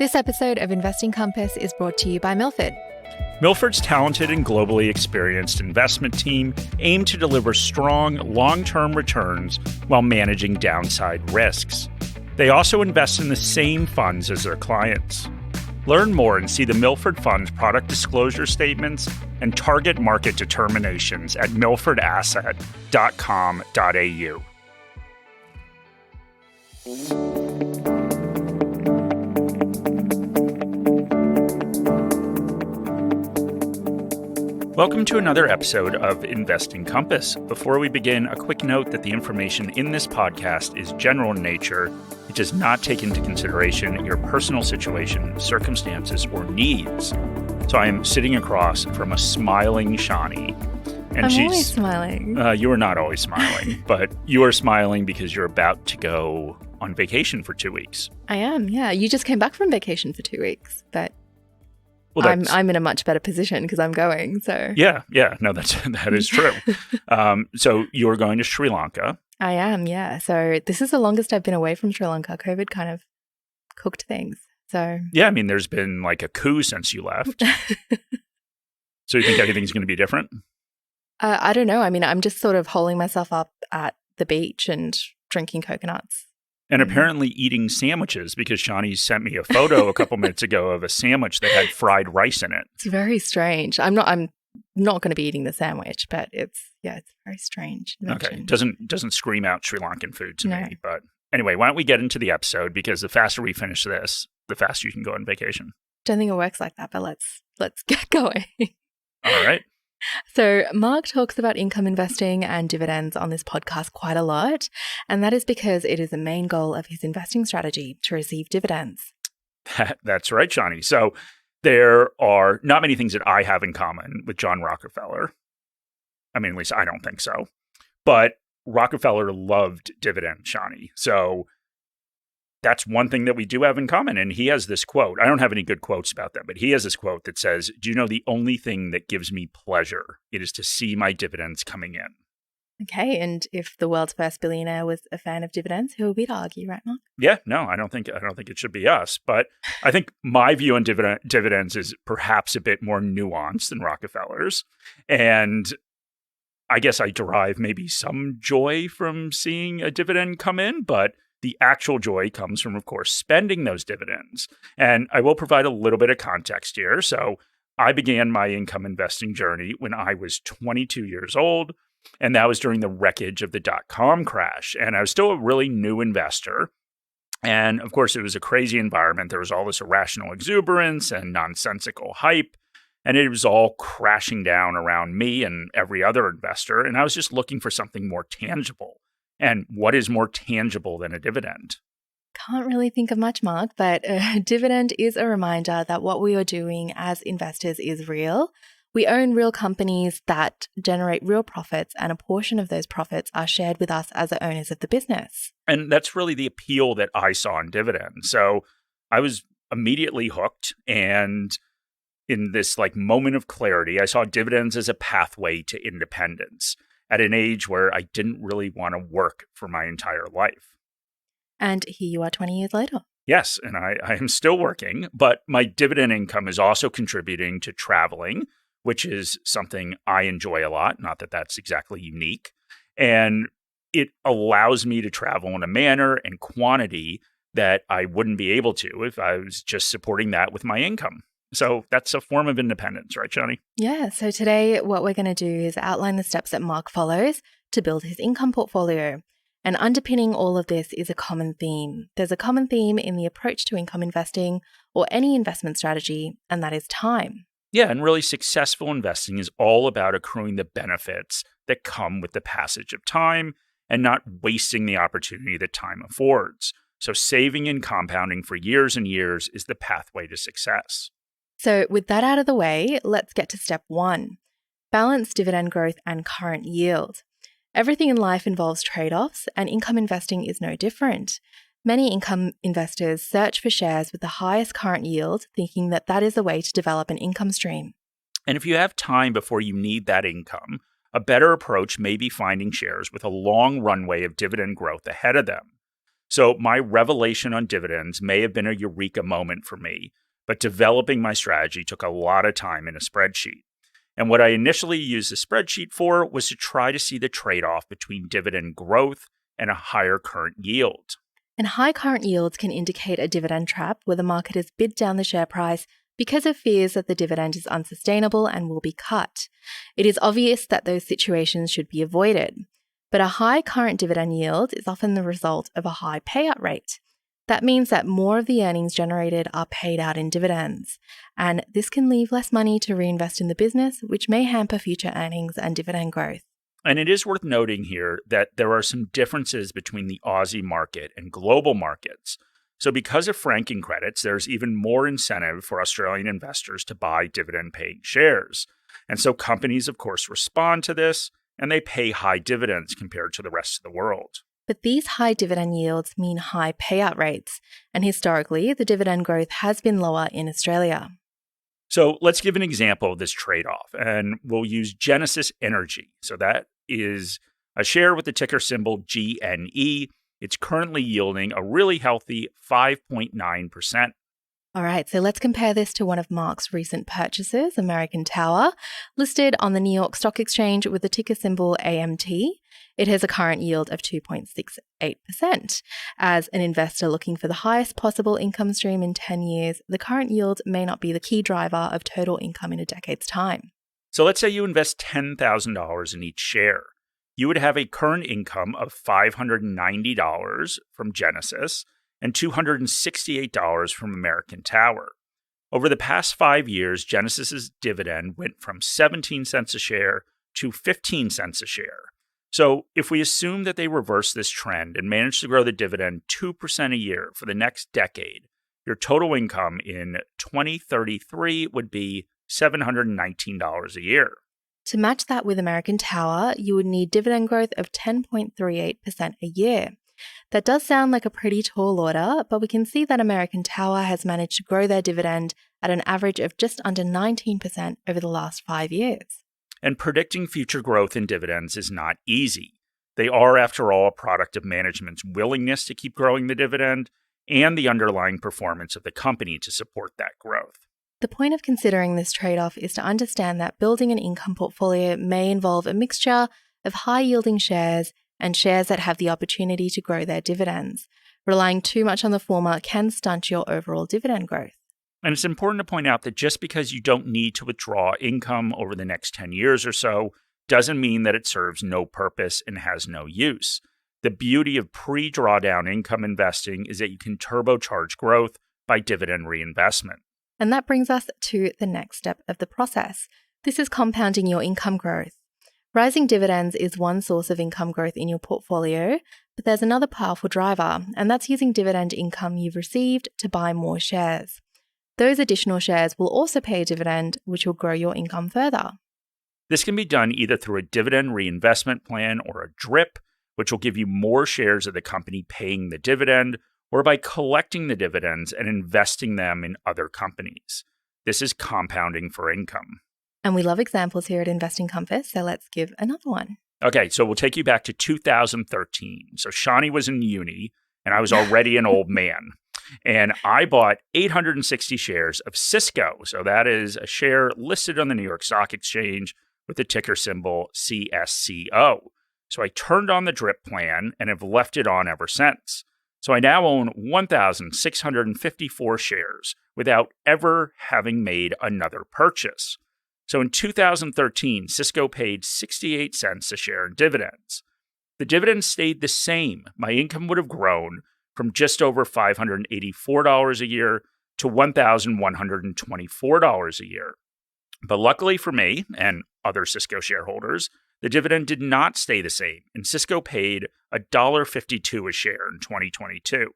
This episode of Investing Compass is brought to you by Milford. Milford's talented and globally experienced investment team aim to deliver strong, long-term returns while managing downside risks. They also invest in the same funds as their clients. Learn more and see the Milford Fund's product disclosure statements and target market determinations at milfordasset.com.au. Welcome to another episode of Investing Compass. Before we begin, a quick note that the information in this podcast is general in nature. It does not take into consideration your personal situation, circumstances, or needs. So I am sitting across from a smiling Shani. And I'm always smiling. You are not always smiling, but you are smiling because you're about to go on vacation for 2 weeks. I am, yeah. You just came back from vacation for 2 weeks, but well, I'm in a much better position because I'm going. So yeah, no, that is true. So you're going to Sri Lanka. I am, yeah. So this is the longest I've been away from Sri Lanka. COVID kind of cooked things. So yeah, I mean, there's been like a coup since you left. So you think everything's going to be different? I don't know. I mean, I'm just sort of holding myself up at the beach and drinking coconuts. And apparently eating sandwiches, because Shani sent me a photo a couple minutes ago of a sandwich that had fried rice in it. It's very strange. I'm not going to be eating the sandwich, but it's very strange. Okay, doesn't scream out Sri Lankan food to me. But anyway, why don't we get into the episode, because the faster we finish this, the faster you can go on vacation. Don't think it works like that, but let's get going. All right. So Mark talks about income investing and dividends on this podcast quite a lot, and that is because it is the main goal of his investing strategy to receive dividends. That's right, Shani. So there are not many things that I have in common with John Rockefeller. I mean, at least I don't think so. But Rockefeller loved dividend, Shani. So that's one thing that we do have in common. And he has this quote. I don't have any good quotes about that, but he has this quote that says, "Do you know the only thing that gives me pleasure? It is to see my dividends coming in." Okay. And if the world's first billionaire was a fan of dividends, who would we argue, right, Mark? Yeah, no, I don't think it should be us. But I think my view on dividends is perhaps a bit more nuanced than Rockefeller's. And I guess I derive maybe some joy from seeing a dividend come in, but the actual joy comes from, of course, spending those dividends. And I will provide a little bit of context here. So I began my income investing journey when I was 22 years old, and that was during the wreckage of the dot-com crash. And I was still a really new investor. And of course, it was a crazy environment. There was all this irrational exuberance and nonsensical hype, and it was all crashing down around me and every other investor. And I was just looking for something more tangible. And what is more tangible than a dividend? Can't really think of much, Mark, but a dividend is a reminder that what we are doing as investors is real. We own real companies that generate real profits, and a portion of those profits are shared with us as the owners of the business. And that's really the appeal that I saw in dividends. So I was immediately hooked, and in this moment of clarity, I saw dividends as a pathway to independence at an age where I didn't really want to work for my entire life. And here you are 20 years later. Yes, and I am still working, but my dividend income is also contributing to traveling, which is something I enjoy a lot. Not that that's exactly unique. And it allows me to travel in a manner and quantity that I wouldn't be able to if I was just supporting that with my income. So that's a form of independence, right, Shani? Yeah. So today what we're going to do is outline the steps that Mark follows to build his income portfolio. And underpinning all of this is a common theme. There's a common theme in the approach to income investing or any investment strategy, and that is time. Yeah, and really successful investing is all about accruing the benefits that come with the passage of time and not wasting the opportunity that time affords. So saving and compounding for years and years is the pathway to success. So with that out of the way, let's get to step 1, balance dividend growth and current yield. Everything in life involves trade-offs, and income investing is no different. Many income investors search for shares with the highest current yield, thinking that that is the way to develop an income stream. And if you have time before you need that income, a better approach may be finding shares with a long runway of dividend growth ahead of them. So my revelation on dividends may have been a eureka moment for me, but developing my strategy took a lot of time in a spreadsheet. And what I initially used the spreadsheet for was to try to see the trade-off between dividend growth and a higher current yield. And high current yields can indicate a dividend trap where the market has bid down the share price because of fears that the dividend is unsustainable and will be cut. It is obvious that those situations should be avoided. But a high current dividend yield is often the result of a high payout rate. That means that more of the earnings generated are paid out in dividends, and this can leave less money to reinvest in the business, which may hamper future earnings and dividend growth. And it is worth noting here that there are some differences between the Aussie market and global markets. So because of franking credits, there's even more incentive for Australian investors to buy dividend-paying shares. And so companies, of course, respond to this, and they pay high dividends compared to the rest of the world. But these high dividend yields mean high payout rates, and historically, the dividend growth has been lower in Australia. So let's give an example of this trade-off, and we'll use Genesis Energy. So that is a share with the ticker symbol GNE. It's currently yielding a really healthy 5.9%. All right, so let's compare this to one of Mark's recent purchases, American Tower, listed on the New York Stock Exchange with the ticker symbol AMT. It has a current yield of 2.68%. As an investor looking for the highest possible income stream in 10 years, the current yield may not be the key driver of total income in a decade's time. So let's say you invest $10,000 in each share. You would have a current income of $590 from Genesis and $268 from American Tower. Over the past 5 years, Genesis's dividend went from 17 cents a share to 15 cents a share. So if we assume that they reverse this trend and manage to grow the dividend 2% a year for the next decade, your total income in 2033 would be $719 a year. To match that with American Tower, you would need dividend growth of 10.38% a year. That does sound like a pretty tall order, but we can see that American Tower has managed to grow their dividend at an average of just under 19% over the last 5 years. And predicting future growth in dividends is not easy. They are, after all, a product of management's willingness to keep growing the dividend and the underlying performance of the company to support that growth. The point of considering this trade-off is to understand that building an income portfolio may involve a mixture of high-yielding shares and shares that have the opportunity to grow their dividends. Relying too much on the former can stunt your overall dividend growth. And it's important to point out that just because you don't need to withdraw income over the next 10 years or so doesn't mean that it serves no purpose and has no use. The beauty of pre-drawdown income investing is that you can turbocharge growth by dividend reinvestment. And that brings us to the next step of the process. This is compounding your income growth. Rising dividends is one source of income growth in your portfolio, but there's another powerful driver, and that's using dividend income you've received to buy more shares. Those additional shares will also pay a dividend, which will grow your income further. This can be done either through a dividend reinvestment plan or a DRIP, which will give you more shares of the company paying the dividend, or by collecting the dividends and investing them in other companies. This is compounding for income. And we love examples here at Investing Compass, so let's give another one. Okay, so we'll take you back to 2013. So Shawnee was in uni, and I was already an old man. And I bought 860 shares of Cisco. So that is a share listed on the New York Stock Exchange with the ticker symbol CSCO. So I turned on the DRIP plan and have left it on ever since. So I now own 1,654 shares without ever having made another purchase. So in 2013, Cisco paid 68 cents a share in dividends. The dividends stayed the same. My income would have grown from just over $584 a year to $1,124 a year. But luckily for me and other Cisco shareholders, the dividend did not stay the same, and Cisco paid $1.52 a share in 2022.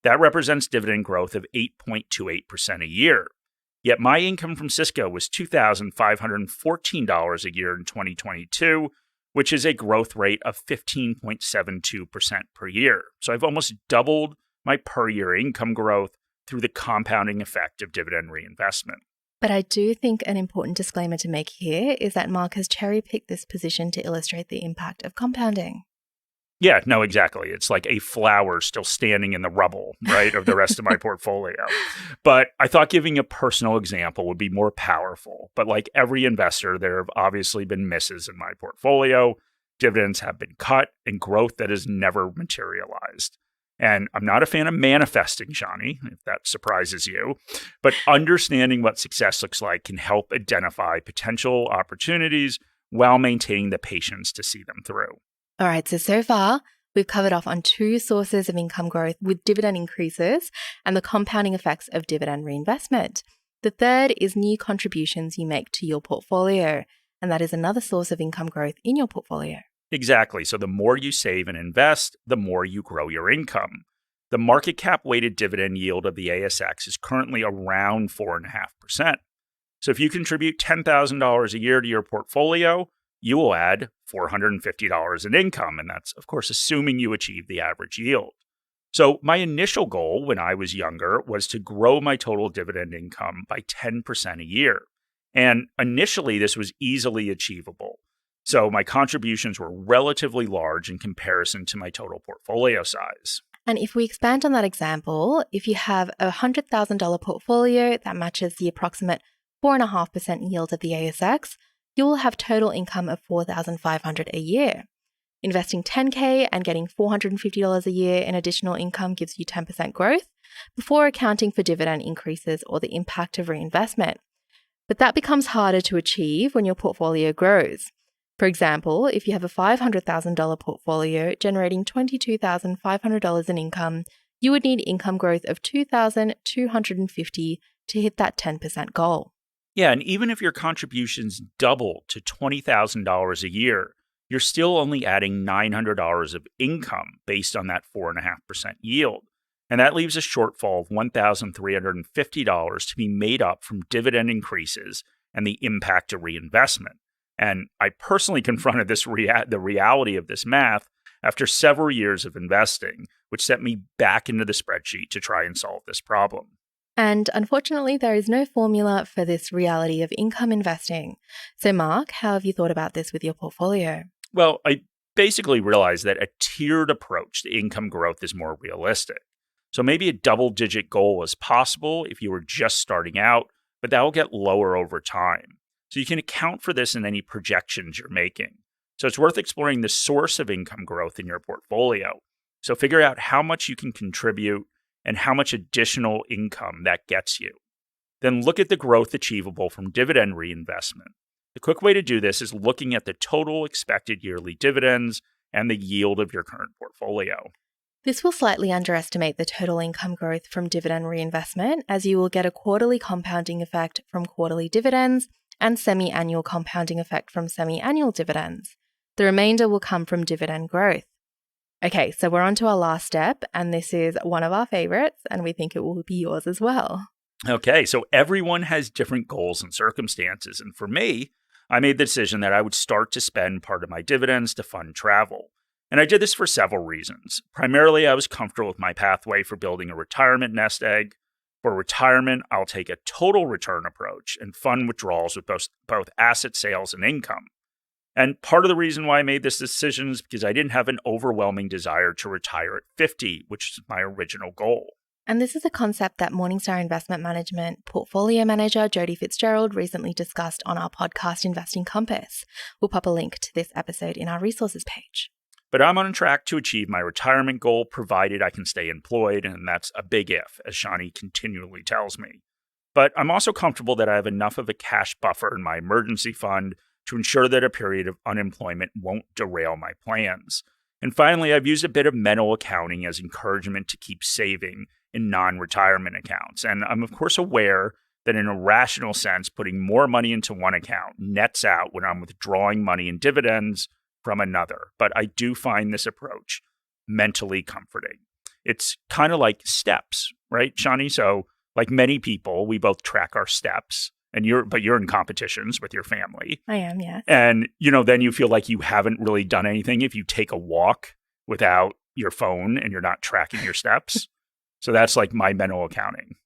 That represents dividend growth of 8.28% a year. Yet my income from Cisco was $2,514 a year in 2022, which is a growth rate of 15.72% per year. So I've almost doubled my per year income growth through the compounding effect of dividend reinvestment. But I do think an important disclaimer to make here is that Mark has cherry-picked this position to illustrate the impact of compounding. Yeah, no, exactly. It's like a flower still standing in the rubble, right, of the rest of my portfolio. But I thought giving a personal example would be more powerful. But like every investor, there have obviously been misses in my portfolio. Dividends have been cut and growth that has never materialized. And I'm not a fan of manifesting, Shani, if that surprises you. But understanding what success looks like can help identify potential opportunities while maintaining the patience to see them through. All right, so far, we've covered off on two sources of income growth with dividend increases and the compounding effects of dividend reinvestment. The third is new contributions you make to your portfolio, and that is another source of income growth in your portfolio. Exactly. So the more you save and invest, the more you grow your income. The market cap weighted dividend yield of the ASX is currently around 4.5%. So if you contribute $10,000 a year to your portfolio, you will add $450 in income. And that's, of course, assuming you achieve the average yield. So my initial goal when I was younger was to grow my total dividend income by 10% a year. And initially, this was easily achievable. So my contributions were relatively large in comparison to my total portfolio size. And if we expand on that example, if you have a $100,000 portfolio that matches the approximate 4.5% yield of the ASX, you will have total income of $4,500 a year. Investing $10K and getting $450 a year in additional income gives you 10% growth before accounting for dividend increases or the impact of reinvestment. But that becomes harder to achieve when your portfolio grows. For example, if you have a $500,000 portfolio generating $22,500 in income, you would need income growth of $2,250 to hit that 10% goal. Yeah, and even if your contributions double to $20,000 a year, you're still only adding $900 of income based on that 4.5% yield. And that leaves a shortfall of $1,350 to be made up from dividend increases and the impact of reinvestment. And I personally confronted the reality of this math after several years of investing, which sent me back into the spreadsheet to try and solve this problem. And unfortunately, there is no formula for this reality of income investing. So Mark, how have you thought about this with your portfolio? Well, I basically realized that a tiered approach to income growth is more realistic. So maybe a double-digit goal is possible if you were just starting out, but that will get lower over time. So you can account for this in any projections you're making. So it's worth exploring the source of income growth in your portfolio. So figure out how much you can contribute and how much additional income that gets you. Then look at the growth achievable from dividend reinvestment. The quick way to do this is looking at the total expected yearly dividends and the yield of your current portfolio. This will slightly underestimate the total income growth from dividend reinvestment, as you will get a quarterly compounding effect from quarterly dividends and semi-annual compounding effect from semi-annual dividends. The remainder will come from dividend growth. Okay, so we're on to our last step, and this is one of our favorites, and we think it will be yours as well. Okay, so everyone has different goals and circumstances. And for me, I made the decision that I would start to spend part of my dividends to fund travel. And I did this for several reasons. Primarily, I was comfortable with my pathway for building a retirement nest egg. For retirement, I'll take a total return approach and fund withdrawals with both asset sales and income. And part of the reason why I made this decision is because I didn't have an overwhelming desire to retire at 50, which is my original goal. And this is a concept that Morningstar Investment Management portfolio manager Jody Fitzgerald recently discussed on our podcast Investing Compass. We'll pop a link to this episode in our resources page. But I'm on track to achieve my retirement goal provided I can stay employed, and that's a big if, as Shani continually tells me. But I'm also comfortable that I have enough of a cash buffer in my emergency fund to ensure that a period of unemployment won't derail my plans. And finally, I've used a bit of mental accounting as encouragement to keep saving in non-retirement accounts. And I'm, of course, aware that in a rational sense, putting more money into one account nets out when I'm withdrawing money in dividends from another. But I do find this approach mentally comforting. It's kind of like steps, right, Shani? So like many people, we both track our steps. But you're in competitions with your family. I am, yes. And, then you feel like you haven't really done anything if you take a walk without your phone and you're not tracking your steps. So that's like my mental accounting.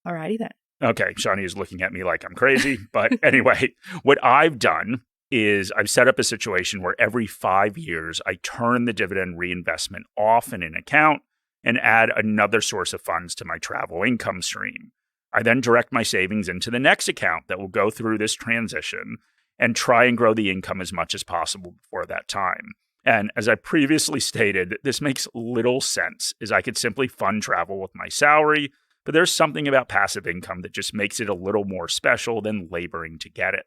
Alrighty then. Okay, Shani is looking at me like I'm crazy. But anyway, what I've done is I've set up a situation where every 5 years, I turn the dividend reinvestment off in an account and add another source of funds to my travel income stream. I then direct my savings into the next account that will go through this transition and try and grow the income as much as possible before that time. And as I previously stated, this makes little sense, as I could simply fund travel with my salary, but there's something about passive income that just makes it a little more special than laboring to get it.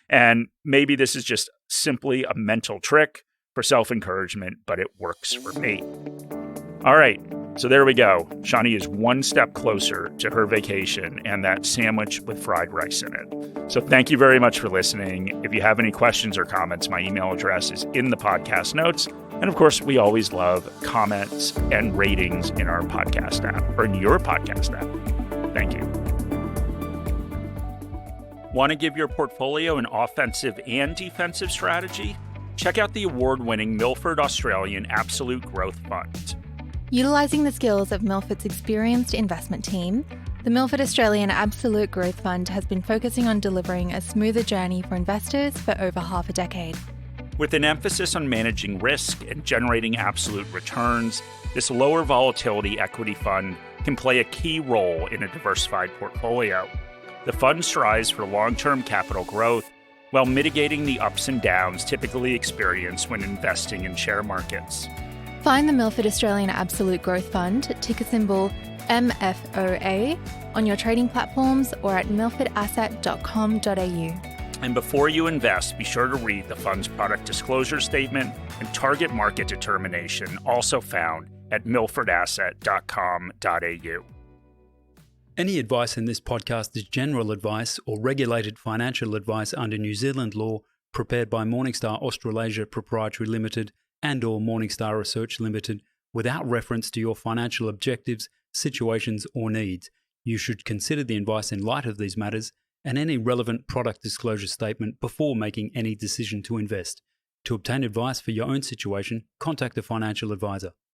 And maybe this is just simply a mental trick for self-encouragement, but it works for me. All right, so there we go. Shani is one step closer to her vacation and that sandwich with fried rice in it. So thank you very much for listening. If you have any questions or comments, my email address is in the podcast notes. And of course, we always love comments and ratings in our podcast app, or in your podcast app. Thank you. Want to give your portfolio an offensive and defensive strategy? Check out the award-winning Milford Australian Absolute Growth Fund. Utilising the skills of Milford's experienced investment team, the Milford Australian Absolute Growth Fund has been focusing on delivering a smoother journey for investors for over half a decade. With an emphasis on managing risk and generating absolute returns, this lower volatility equity fund can play a key role in a diversified portfolio. The fund strives for long-term capital growth while mitigating the ups and downs typically experienced when investing in share markets. Find the Milford Australian Absolute Growth Fund, ticker symbol MFOA, on your trading platforms or at milfordasset.com.au. And before you invest, be sure to read the fund's product disclosure statement and target market determination, also found at milfordasset.com.au. Any advice in this podcast is general advice or regulated financial advice under New Zealand law, prepared by Morningstar Australasia Proprietary Limited and or Morningstar Research Limited, without reference to your financial objectives, situations or needs. You should consider the advice in light of these matters and any relevant product disclosure statement before making any decision to invest. To obtain advice for your own situation, contact a financial advisor.